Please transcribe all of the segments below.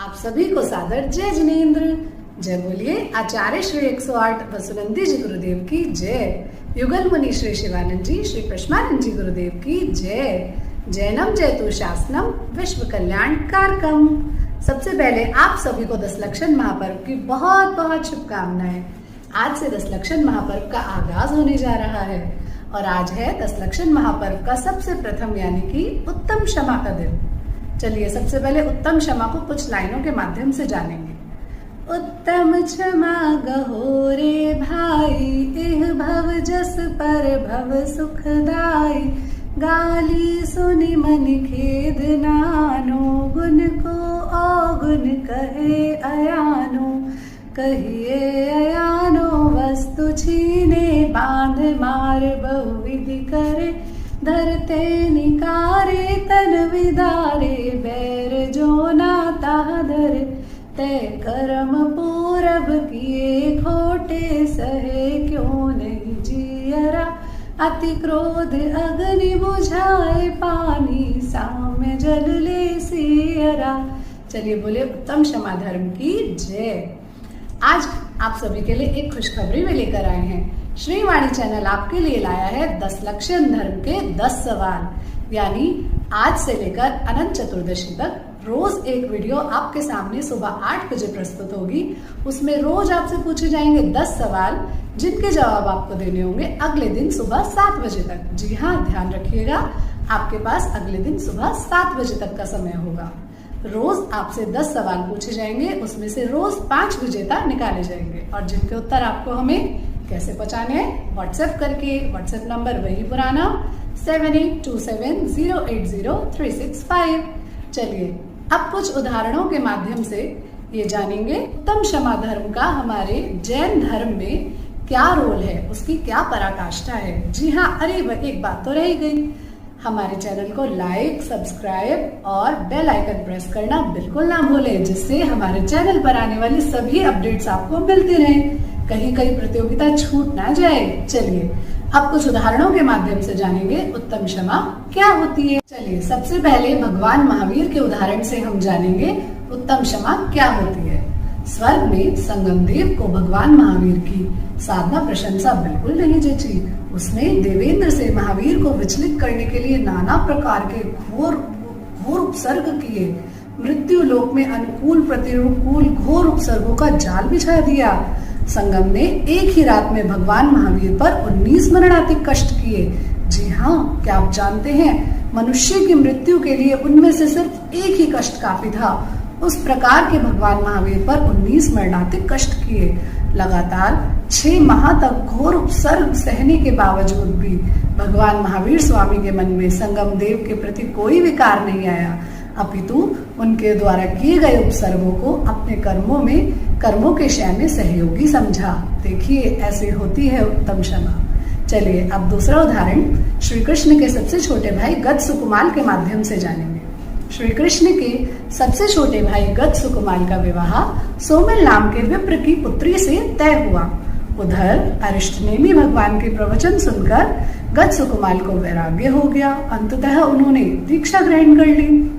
आप सभी को सादर जय जिनेन्द्र। जय बोलिए आचार्य श्री 108 वसुनंदी जी गुरुदेव की जय। युगल मुनि श्री शिवानंद जी, श्री प्रश्मानंद जी गुरुदेव की जय। जैनम जयतु शासनम विश्व कल्याण कारकम। सबसे पहले आप सभी को दशलक्षण महापर्व की बहुत बहुत शुभकामनाएं। आज से दशलक्षण महापर्व का आगाज होने जा रहा है और आज है दशलक्षण महापर्व का सबसे प्रथम यानी कि उत्तम क्षमा का दिन। चलिए सबसे पहले उत्तम क्षमा को कुछ लाइनों के माध्यम से जानेंगे। उत्तम क्षमा गहो रे भाई, एह भव जस पर भव सुखदाई। गाली सुनि मन खेद नानो, गुण को अवगुण कहे अयानो। कहिए अयानो वस्तु छीने, बांध मार बहुविधि करे। धरते निकारे तन विदारे, बैर जो नाता धरे। तय कर्म पूरब किए खोटे, सहे क्यों नहीं जियरा। अति क्रोध अग्नि बुझाए पानी, साम्य जल ले सियरा। चलिए बोले उत्तम क्षमा धर्म की जय। आज आप सभी के लिए एक खुशखबरी में लेकर आए हैं। श्रीवाणी चैनल आपके लिए लाया है दशलक्षण धर्म के 10 सवाल, यानी आज से लेकर अनंत चतुर्दशी तक रोज एक वीडियो आपके सामने सुबह 8 बजे प्रस्तुत होगी। उसमें रोज आपसे पूछे जाएंगे 10 सवाल, जिनके जवाब आपको देने होंगे अगले दिन सुबह 7 बजे तक। जी हाँ, ध्यान रखिएगा, आपके पास अगले दिन सुबह 7 बजे तक का समय होगा। रोज आपसे 10 सवाल पूछे जाएंगे, उसमें से रोज 5 विजेता निकाले जाएंगे और जिनके उत्तर आपको हमें कैसे पहुंचाने हैं, व्हाट्सएप करके। व्हाट्सएप नंबर वही पुराना 7827080365। चलिए अब कुछ उदाहरणों के माध्यम से ये जानेंगे उत्तम क्षमा धर्म का हमारे जैन धर्म में क्या रोल है, उसकी क्या पराकाष्ठा है। जी हाँ, अरे एक बात तो रह गई, हमारे चैनल को लाइक, सब्सक्राइब और बेल आइकन प्रेस करना बिल्कुल ना भूलें, जिससे हमारे चैनल पर आने वाली सभी अपडेट्स आपको मिलती रहें, कहीं प्रतियोगिता छूट ना जाए। चलिए अब कुछ उदाहरणों के माध्यम से जानेंगे उत्तम क्षमा क्या होती है। चलिए सबसे पहले भगवान महावीर के उदाहरण से हम जानेंगे उत्तम क्षमा क्या होती है। स्वर्ग में संगम देव को भगवान महावीर की साधना प्रशंसा बिल्कुल नहीं जची। उसने देवेंद्र से महावीर को विचलित करने के लिए नाना प्रकार के घोर उपसर्ग किए। मृत्यु लोक में अनुकूल प्रतिकूल घोर उपसर्गों का जाल बिछा दिया। संगम ने एक ही रात में भगवान महावीर पर 19 मरणांतिक कष्ट किए। जी हाँ, क्या आप जानते हैं, मनुष्य की मृत्यु के लिए उनमें से सिर्फ एक ही कष्ट काफी था। उस प्रकार के भगवान महावीर पर 19 मरणांतिक कष्ट किए। लगातार 6 माह तक घोर उपसर्ग सहने के बावजूद भी भगवान महावीर स्वामी के मन में संगम देव के प्रति कोई विकार नहीं आया, अपितु उनके द्वारा किए गए उपसर्गों को अपने कर्मों के क्षय में सहयोगी समझा। देखिए ऐसे होती है उत्तम क्षमा। चलिए अब दूसरा उदाहरण श्री कृष्ण के सबसे छोटे भाई गद सुकुमाल के माध्यम से जानेंगे। श्री कृष्ण के सबसे छोटे भाई गद सुकुमाल का विवाह सोमिल नाम के विप्र की पुत्री से तय हुआ। उधर अरिष्टनेमी भगवान के प्रवचन सुनकर गद सुकुमाल को वैराग्य हो गया। अंततः उन्होंने दीक्षा ग्रहण कर ली।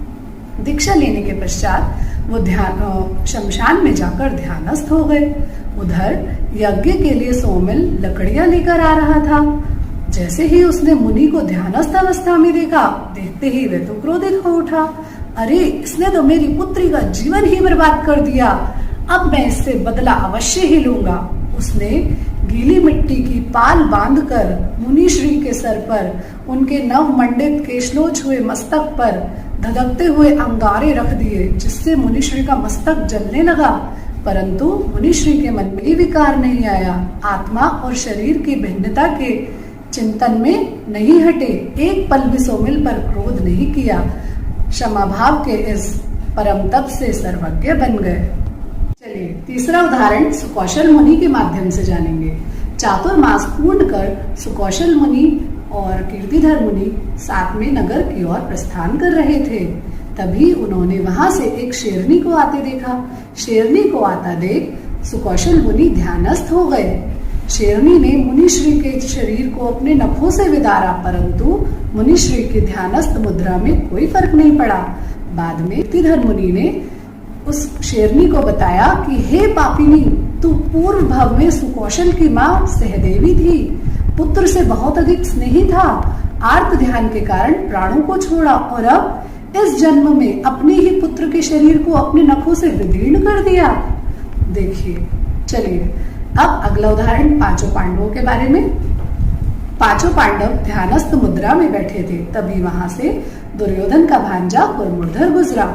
दीक्षा लेने के पश्चात वो शमशान में जाकर ध्यानस्थ हो गए। उधर यज्ञ के लिए सोमिल लकड़ियां लेकर आ रहा था। जैसे ही उसने मुनि को ध्यानस्थ अवस्था में देखा, देखते ही वह तो क्रोधित हो उठा। अरे, इसने तो मेरी पुत्री का जीवन ही बर्बाद कर दिया, अब मैं इससे बदला अवश्य ही लूंगा। उसने गीली मिट्टी की पाल बांधकर मुनि श्री के सर पर, उनके नव मंडित केशलोच हुए मस्तक पर धधकते हुए अंगारे रख दिए, जिससे मुनिश्री का मस्तक जलने लगा। परंतु मुनिश्री के मन में विकार नहीं आया। आत्मा और शरीर की भिन्नता के चिंतन में नहीं हटे। एक पल भी सोमिल पर क्रोध नहीं किया। क्षमा भाव के इस परम तप से सर्वज्ञ बन गए। चलिए तीसरा उदाहरण सुकौशल मुनि के माध्यम से जानेंगे। चातुर्मास पूर्ण कर सुकौशल मुनि और कीर्तिधर मुनि साथ में नगर की ओर प्रस्थान कर रहे थे। तभी उन्होंने वहां से एक शेरनी को आते देखा। शेरनी को आता देख सुकौशल मुनि ध्यानस्थ हो गए। शेरनी ने मुनिश्री के शरीर को अपने नखों से विदारा, परंतु मुनिश्री की ध्यानस्थ मुद्रा में कोई फर्क नहीं पड़ा। बाद में कीर्तिधर मुनि ने उस शेरनी को बताया कि हे पापिनी, तू पूर्व भव में सुकौशल की माँ सहदेवी थी, पुत्र से बहुत अधिक स्नेही था, आर्त ध्यान के कारण प्राणों को छोड़ा और अब इस जन्म में अपने ही पुत्र के शरीर को अपने नखों से विदीर्ण कर दिया। देखिए, चलिए अब अगला उदाहरण पांचों पांडवों के बारे में। पांचों पांडव ध्यानस्थ मुद्रा में बैठे थे, तभी वहां से दुर्योधन का भांजा कुरमुरधर गुजरा।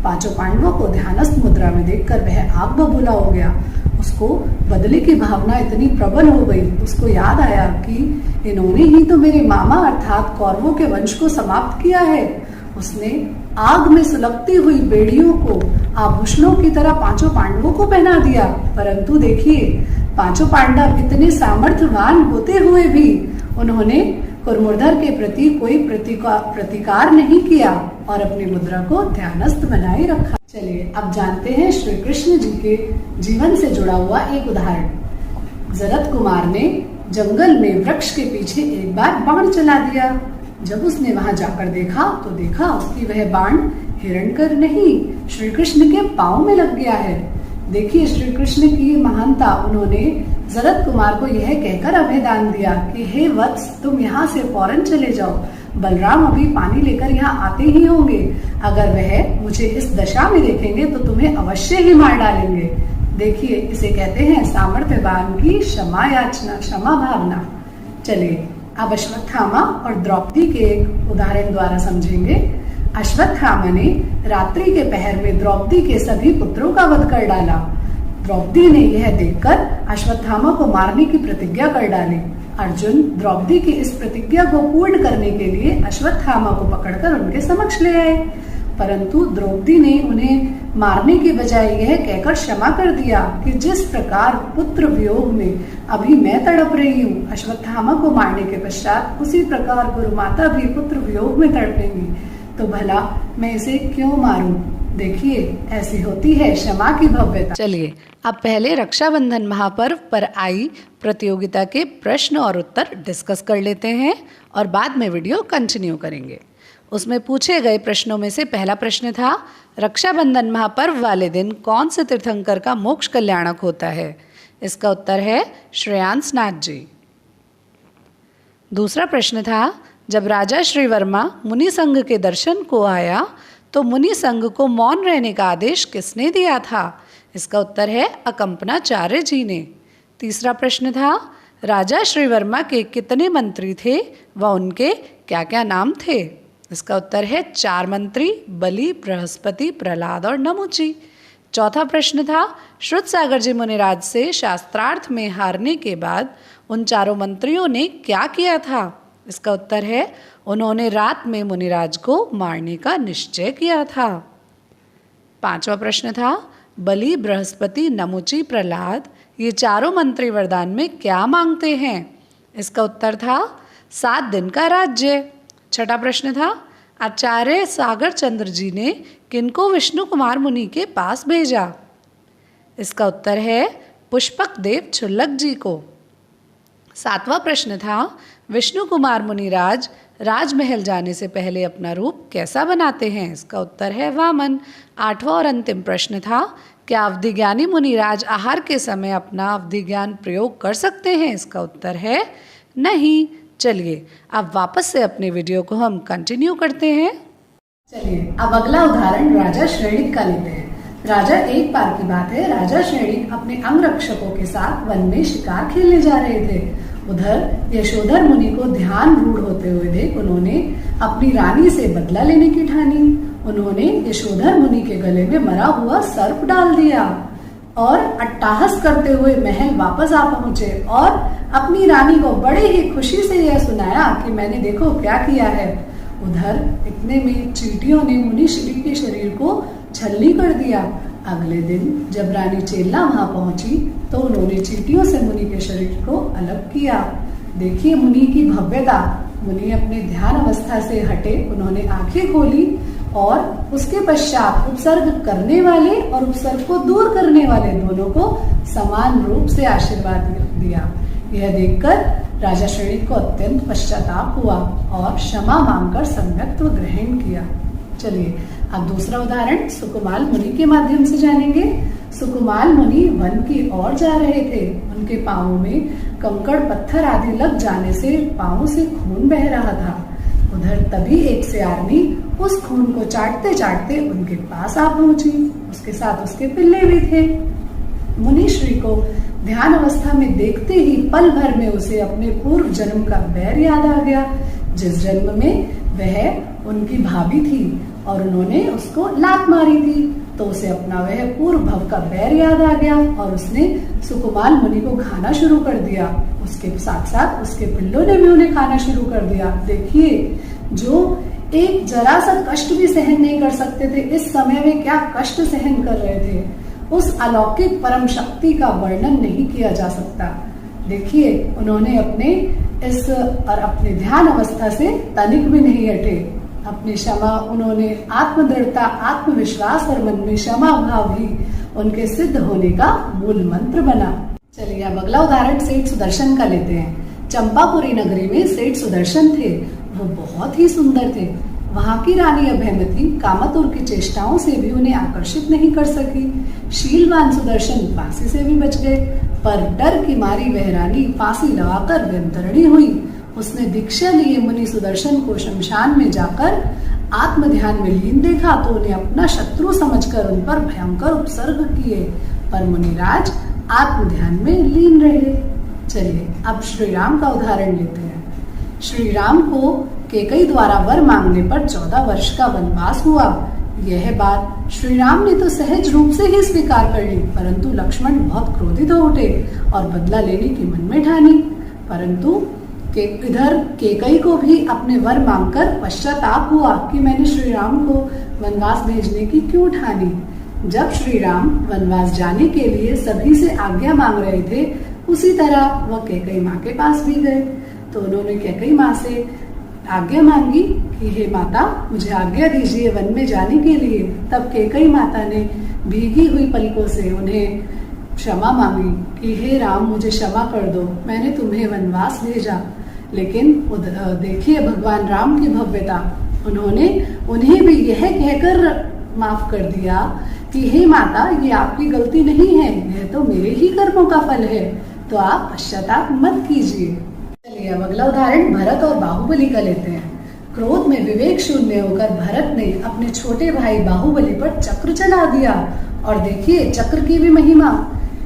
पांचों पांडवों को ध्यानस्थ मुद्रा में देखकर वह आग बबूला हो गया। उसको बदले की भावना इतनी प्रबल हो गई, उसको याद आया कि इन्होंने ही तो मेरे मामा अर्थात कौरवों के वंश को समाप्त किया है। उसने आग में सुलगती हुई बेड़ियों को आभूषणों की तरह पांचों पांडवों को पहना दिया। परंतु देखिए, पांचों पांडव इतने सामर्थ्यवान होते हुए भी उन्होंने कुरमुरधर के प्रति कोई प्रतिकार नहीं किया और अपनी मुद्रा को ध्यानस्थ बनाए रखा। चलिए अब जानते हैं श्री कृष्ण जी के जीवन से जुड़ा हुआ एक उदाहरण। जरत कुमार ने जंगल में वृक्ष के पीछे एक बार बाण चला दिया। जब उसने वहां जाकर देखा तो देखा कि वह बाण हिरण्यकर नहीं, श्री कृष्ण के पांव में लग गया है। देखिए श्री कृष्ण की महानता। उन्होंने जरत कुमार को यह कहकर अभयदान दिया कि हे वत्स, तुम यहाँ से फौरन चले जाओ, बलराम अभी पानी लेकर यहाँ आते ही होंगे। अगर वह मुझे इस दशा में देखेंगे तो तुम्हें अवश्य ही मार डालेंगे। देखिए, इसे कहते हैं सामर्थ्यवान की क्षमा याचना, क्षमा भावना। चलिए अब अश्वत्थामा और द्रौपदी के एक उदाहरण द्वारा समझेंगे। अश्वत्थामा ने रात्रि के पहर में द्रौपदी के सभी पुत्रों का वध कर डाला। द्रौपदी ने यह देखकर अश्वत्थामा को मारने की प्रतिज्ञा कर डाली। अर्जुन द्रौपदी की इस प्रतिज्ञा को पूर्ण करने के लिए अश्वत्थामा को पकड़कर उनके समक्ष ले आए, परंतु द्रौपदी ने उन्हें मारने के बजाय यह कहकर क्षमा कर दिया कि जिस प्रकार पुत्र वियोग में अभी मैं तड़प रही हूँ, अश्वत्थामा को मारने के पश्चात उसी प्रकार गुरु माता भी पुत्र वियोग में तड़पेंगी, तो भला मैं इसे क्यों मारूं। देखिए, ऐसी होती है क्षमा की भव्यता। चलिए अब पहले रक्षाबंधन महापर्व पर आई प्रतियोगिता के प्रश्न और उत्तर डिस्कस कर लेते हैं और बाद में वीडियो कंटिन्यू करेंगे। उसमें पूछे गए प्रश्नों में से पहला प्रश्न था, रक्षाबंधन महापर्व वाले दिन कौन से तीर्थंकर का मोक्ष कल्याणक होता है? इसका उत्तर है श्रेयांश नाथ जी। दूसरा प्रश्न था, जब राजा श्रीवर्मा मुनि संघ के दर्शन को आया तो मुनि संघ को मौन रहने का आदेश किसने दिया था? इसका उत्तर है अकंपनाचार्य जी ने। तीसरा प्रश्न था, राजा श्रीवर्मा के कितने मंत्री थे व उनके क्या क्या नाम थे? इसका उत्तर है 4 मंत्री, बलि, बृहस्पति, प्रहलाद और नमुची। चौथा प्रश्न था, श्रुतसागर जी मुनिराज से शास्त्रार्थ में हारने के बाद उन चारों मंत्रियों ने क्या किया था? इसका उत्तर है उन्होंने रात में मुनिराज को मारने का निश्चय किया था। पांचवा प्रश्न था, बलि, बृहस्पति, नमुची, प्रहलाद ये चारों मंत्री वरदान में क्या मांगते हैं? इसका उत्तर था 7 दिन का राज्य। छठा प्रश्न था, आचार्य सागर चंद्र जी ने किनको विष्णु कुमार मुनि के पास भेजा? इसका उत्तर है पुष्पक देव छुल्लक जी को। सातवां प्रश्न था, विष्णु कुमार मुनिराज राजमहल जाने से पहले अपना रूप कैसा बनाते हैं? इसका उत्तर है वामन। आठवां और अंतिम प्रश्न था, क्या अवधि ज्ञानी मुनिराज आहार के समय अपना अवधि ज्ञान प्रयोग कर सकते हैं? इसका उत्तर है नहीं। चलिए अब वापस से अपने वीडियो को हम कंटिन्यू करते हैं। चलिए अब अगला उदाहरण राजा श्रेणिक का लेते हैं। राजा एक बार की बात है, राजा श्रेणिक अपने अंगरक्षकों के साथ वन में शिकार खेलने जा रहे थे। उधर यशोधर मुनि को ध्यान रूढ़ होते हुए देख उन्होंने अपनी रानी से बदला लेने की ठानी। उन्होंने यशोधर मुनि के गले में मरा हुआ सर्प डाल दिया और अट्टहास करते हुए महल वापस आ पहुंचे और अपनी रानी को बड़े ही खुशी से यह सुनाया कि मैंने देखो क्या किया है। उधर इतने में चींटियों ने मुनि श्री के शरीर को छलनी कर दिया। अगले दिन जब रानी चेल्ला वहां पहुंची तो उन्होंने चींटियों से मुनि के शरीर को अलग किया। देखिए मुनि की भव्यता। मुनि अपने ध्यान अवस्था से हटे, उन्होंने आंखें खोली और उसके पश्चात उपसर्ग करने वाले और उपसर्ग को दूर करने वाले दोनों को समान रूप से आशीर्वाद दिया। यह देखकर राजा श्रेणिक को अत्यंत पश्चाताप हुआ और क्षमा मांगकर सम्यक्त्व ग्रहण किया। चलिए अब दूसरा उदाहरण सुकुमाल मुनि के माध्यम से जानेंगे। सुकुमाल मुनि वन की ओर जा रहे थे। उनके पांवों में कंकड़ पत्थर आदि लग जाने से पांवों से खून बह रहा था। उधर तभी एक सियारनी उस खून को चाटते चाटते उनके पास आ पहुंची। उसके साथ उसके पिल्ले भी थे। मुनि श्री को ध्यान अवस्था में देखते ही पल भर में उसे अपने पूर्व जन्म का बैर याद आ गया, जिस जन्म में वह उनकी भाभी थी और उन्होंने उसको लात मारी थी। तो उसे अपना वह पूर्व भव का बैर याद आ गया और उसने सुकुमाल मुनि को खाना शुरू कर दिया। उसके साथ साथ उसके पिल्लों ने भी उन्हें खाना शुरू कर दिया। देखिए, जो एक जरा सा कष्ट भी सहन नहीं कर सकते थे, इस समय वे क्या कष्ट सहन कर रहे थे। उस अलौकिक परम शक्ति का वर्णन नहीं किया जा सकता। देखिए, उन्होंने अपने ध्यान अवस्था से तनिक भी नहीं हटे। अपनी क्षमा, उन्होंने आत्मदृढ़ता, आत्मविश्वास और मन में क्षमा भाव ही उनके सिद्ध होने का मूल मंत्र बना। चलिए अब अगला उदाहरण सेठ सुदर्शन का लेते हैं। चंपापुरी नगरी में सेठ सुदर्शन थे। वो बहुत ही सुंदर थे। वहां की रानी अभयमती कामतुर की चेष्टाओं से भी उन्हें आकर्षित नहीं कर सकी। शीलवान सुदर्शन फांसी से भी बच गए, पर डर की मारी वह रानी फांसी लगाकर व्यंतरणी हुई। उसने दीक्षा लिए मुनि सुदर्शन को शमशान में जाकर आत्म ध्यान में लीन देखा तो उन्हें अपना शत्रु समझकर उन पर भयंकर उपसर्ग किए, पर मुनिराज आत्म ध्यान में लीन रहे। चलिए अब श्री राम का उदाहरण लेते हैं। श्री राम को कैकेयी द्वारा वर मांगने पर 14 वर्ष का वनवास हुआ। यह बात श्री राम ने तो सहज रूप से ही स्वीकार कर ली, परंतु लक्ष्मण बहुत क्रोधित हो उठे और बदला लेने की मन में ठानी। परंतु इधर कैकेयी को भी अपने वर मांगकर पश्चाताप हुआ कि मैंने श्री राम को वनवास भेजने की क्यों ठानी। जब श्री राम वनवास जाने के लिए सभी से आज्ञा मांग रहे थे, उसी तरह वह कैकेयी माँ के पास भी गए। तो उन्होंने कैकेयी माँ से आज्ञा मांगी कि हे माता, मुझे आज्ञा दीजिए वन में जाने के लिए। तब कैकेयी माता ने भीगी हुई पलकों से उन्हें क्षमा मांगी कि हे राम, मुझे क्षमा कर दो, मैंने तुम्हें वनवास भेजा। लेकिन देखिए भगवान राम की भव्यता, उन्होंने उन्हें भी यह कहकर माफ कर दिया कि हे माता, ये आपकी गलती नहीं है, यह तो मेरे ही कर्मों का फल है, तो आप पश्चाताप मत कीजिए। चलिए अब अगला उदाहरण भरत और बाहुबली का लेते हैं। क्रोध में विवेक शून्य होकर भरत ने अपने छोटे भाई बाहुबली पर चक्र चला दिया और देखिए चक्र की भी महिमा।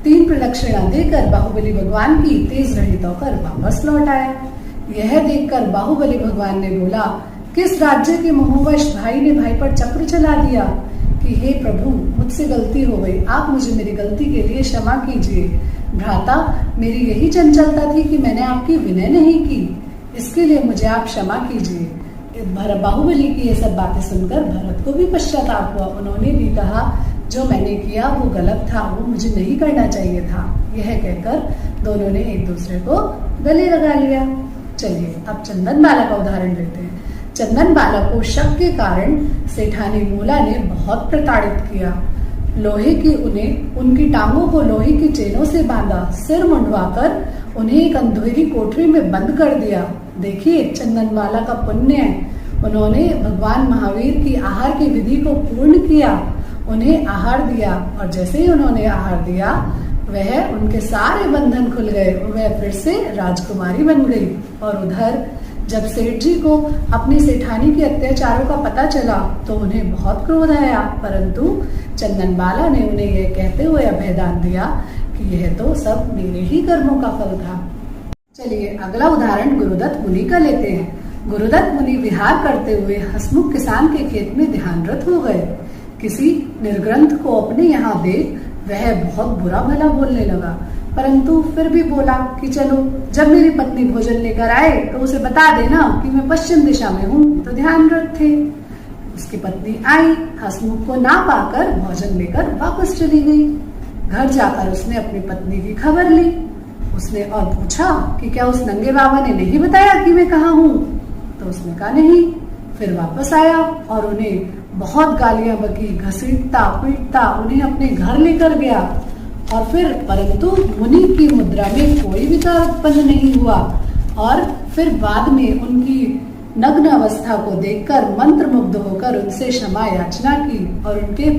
3 प्रदक्षिणा देकर बाहुबली भगवान की तेज रहित होकर वापस लौट आया। यह देखकर बाहुबली भगवान ने बोला, किस राज्य के मोहवश भाई ने भाई पर चक्र चला दिया कि हे प्रभु, मुझसे गलती हो गई, आप मुझे मेरी गलती के लिए क्षमा कीजिए। भ्राता, मेरी यही चंचलता थी कि मैंने आपकी विनय नहीं की, इसके लिए मुझे आप क्षमा कीजिए। बाहुबली की ये सब बातें सुनकर भरत को भी पश्चाताप हुआ। उन्होंने भी कहा, जो मैंने किया वो गलत था, वो मुझे नहीं करना चाहिए था। यह कहकर दोनों ने एक दूसरे को गले लगा लिया। चलिए अब चंदन बाला का उदाहरण लेते हैं। चंदन बाला को शक के कारण सेठानी मूला ने बहुत प्रताड़ित किया। लोहे की उनकी टांगों को लोहे की चेनों से बांधा, सिर मुंडवाकर उन्हें एक अंधेरी कोठरी में बंद कर दिया। देखिए चंदन बाला का पुण्य है, उन्होंने भगवान महावीर की आहार की विधि को पूर्ण किया, उन्हें आहार दिया और जैसे ही उन्होंने आहार दिया वह उनके सारे बंधन खुल गए, वह फिर से राजकुमारी बन गई। और उधर जब सेठ जी को अपनी सेठानी के अत्याचारों का पता चला तो उन्हें बहुत क्रोध आया, परंतु चंदन बाला ने उन्हें यह कहते हुए अभयदान दिया कि यह तो सब मेरे ही कर्मों का फल था। चलिए अगला उदाहरण गुरुदत्त मुनि का लेते हैं। गुरुदत्त मुनि विहार करते हुए हसमुख किसान के खेत में ध्यानरत हो गए। किसी निर्ग्रंथ को अपने यहाँ देख वह बहुत बुरा भला बोलने लगा, परंतु फिर भी बोला कि चलो जब मेरी पत्नी भोजन लेकर आए तो उसे बता देना कि मैं पश्चिम दिशा में हूँ। तो ध्यानरत थे। उसकी पत्नी आई, हसमुख को ना पाकर भोजन लेकर वापस चली गई। घर जाकर उसने अपनी पत्नी की खबर ली। उसने और पूछा कि क्या उस नंगे बाबा ने नहीं बताया कि मैं कहाँ हूँ? तो उसने कहा नहीं। फिर वापस आया और उन्हें बहुत गालियां बकी, घसीटता पीटता उन्हें अपने घर लेकर गया। और फिर परंतु मुनि की मुद्रा में कोई विकार उत्पन्न नहीं हुआ और फिर बाद में उनकी नग्न अवस्था को देखकर मंत्रमुग्ध होकर उनसे क्षमा याचना की और उनके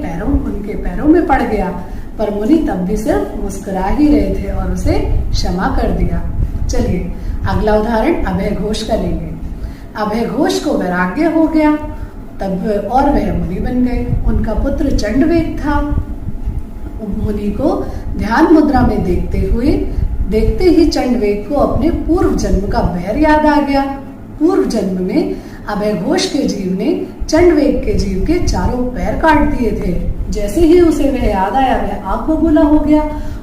पैरों में पड़ गया, पर मुनि तब भी सिर्फ मुस्कुरा ही रहे थे और उसे क्षमा कर दिया। चलिए अगला उदाहरण अभय घोष का लेंगे। अभय घोष को वैराग्य हो गया तब और वह मुनि बन गए। उनका पुत्र चंडवेग था। मुनि को ध्यान मुद्रा में देखते ही चंडवेग को अपने पूर्व जन्म का बैर याद आ गया। पूर्व जन्म में अभय घोष के जीव ने चंडवेग के जीव के चारों पैर काट दिए थे। जैसे ही उसे वह याद आया वह आग बबूला हो गया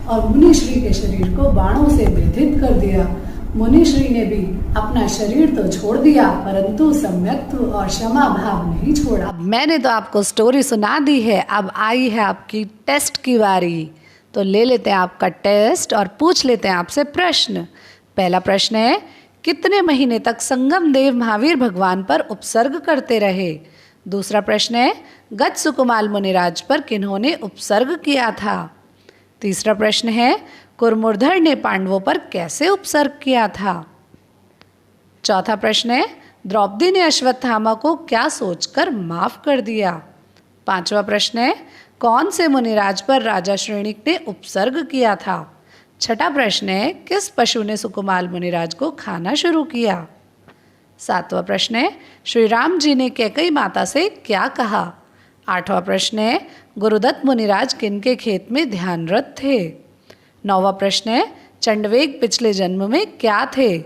और मुनि श्री के शरीर को बाणों से व्यथित कर दिया। मुनि श्री ने भी अपना शरीर तो छोड़ दिया परंतु सम्यक्त्व और क्षमा भाव नहीं छोड़ा। मैंने तो आपको स्टोरी सुना दी है, अब आई है आपकी टेस्ट की बारी। तो ले लेते हैं आपका टेस्ट और पूछ लेते हैं आपसे प्रश्न। पहला प्रश्न है, कितने महीने तक संगम देव महावीर भगवान पर उपसर्ग करते रहे? दूसरा प्रश्न है, गज सुकुमाल मुनिराज पर किन्होंने उपसर्ग किया था? तीसरा प्रश्न है, कुरमुरधर ने पांडवों पर कैसे उपसर्ग किया था? चौथा प्रश्न है, द्रौपदी ने अश्वत्थामा को क्या सोचकर माफ कर दिया? पांचवा प्रश्न है, कौन से मुनिराज पर राजा श्रेणिक ने उपसर्ग किया था? छठा प्रश्न है, किस पशु ने सुकुमाल मुनिराज को खाना शुरू किया? सातवां प्रश्न है, श्री राम जी ने कैकई माता से क्या कहा? आठवां प्रश्न है, गुरुदत्त मुनिराज किनके खेत में ध्यानरत थे? नौवां प्रश्न है, चंडवेग पिछले जन्म में क्या थे?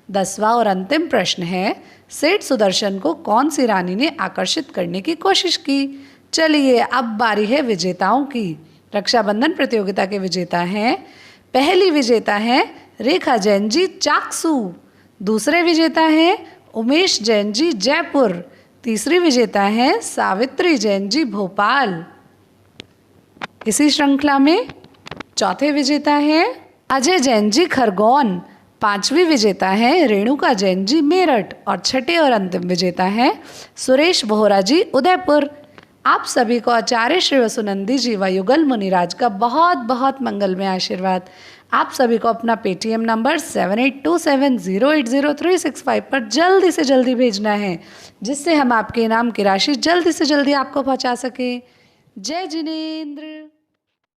10वां और अंतिम प्रश्न है, सेठ सुदर्शन को कौन सी रानी ने आकर्षित करने की कोशिश की? चलिए अब बारी है विजेताओं की। रक्षाबंधन प्रतियोगिता के विजेता हैं, पहली विजेता है रेखा जैन जी चाकसू, दूसरे विजेता हैं उमेश जैन जी जयपुर, तीसरी विजेता हैं सावित्री जैन जी भोपाल। इसी श्रृंखला में चौथे विजेता हैं अजय जैन जी खरगोन, पांचवी विजेता हैं रेणुका जैन जी मेरठ और छठे और अंतिम विजेता हैं सुरेश बोहरा जी उदयपुर। आप सभी को आचार्य श्री वसुनंदी जी व युगल मुनिराज का बहुत बहुत मंगलमय आशीर्वाद। आप सभी को अपना पेटीएम नंबर 7827080365 पर जल्दी से जल्दी भेजना है, जिससे हम आपके इनाम की राशि जल्दी से जल्दी आपको पहुंचा सकें। जय जिनेंद्र।